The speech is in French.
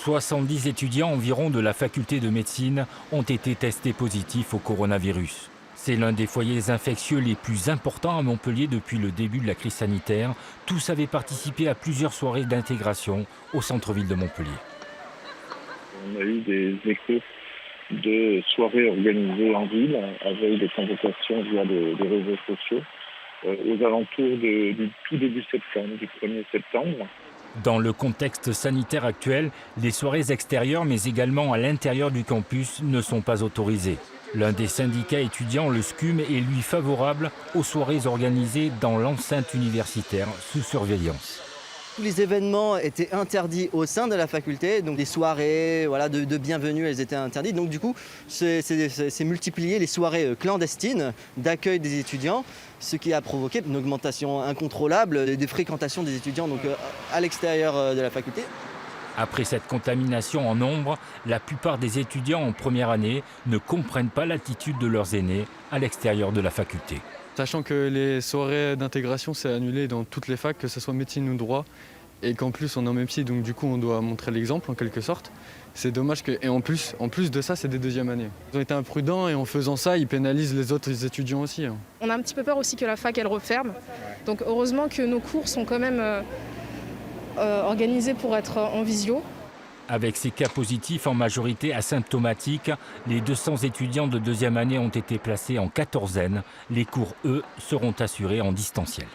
70 étudiants environ de la faculté de médecine ont été testés positifs au coronavirus. C'est l'un des foyers infectieux les plus importants à Montpellier depuis le début de la crise sanitaire. Tous avaient participé à plusieurs soirées d'intégration au centre-ville de Montpellier. On a eu des échos de soirées organisées en ville avec des convocations via des réseaux sociaux aux alentours du tout début septembre, du 1er septembre. Dans le contexte sanitaire actuel, les soirées extérieures mais également à l'intérieur du campus ne sont pas autorisées. L'un des syndicats étudiants, le SCUM, est lui favorable aux soirées organisées dans l'enceinte universitaire sous surveillance. Tous les événements étaient interdits au sein de la faculté, donc des soirées de bienvenue, elles étaient interdites. Donc du coup, c'est multiplié les soirées clandestines d'accueil des étudiants, ce qui a provoqué une augmentation incontrôlable des fréquentations des étudiants à l'extérieur de la faculté. Après cette contamination en nombre, la plupart des étudiants en première année ne comprennent pas l'attitude de leurs aînés à l'extérieur de la faculté. Sachant que les soirées d'intégration, c'est annulé dans toutes les facs, que ce soit médecine ou droit, et qu'en plus on est en même donc du coup on doit montrer l'exemple en quelque sorte. C'est dommage et en plus de ça, c'est des deuxièmes années. Ils ont été imprudents et en faisant ça, ils pénalisent les autres étudiants aussi. On a un petit peu peur aussi que la fac elle referme. Donc heureusement que nos cours sont quand même organisés pour être en visio. Avec ces cas positifs en majorité asymptomatiques, les 200 étudiants de deuxième année ont été placés en quatorzaine. Les cours, eux, seront assurés en distanciel.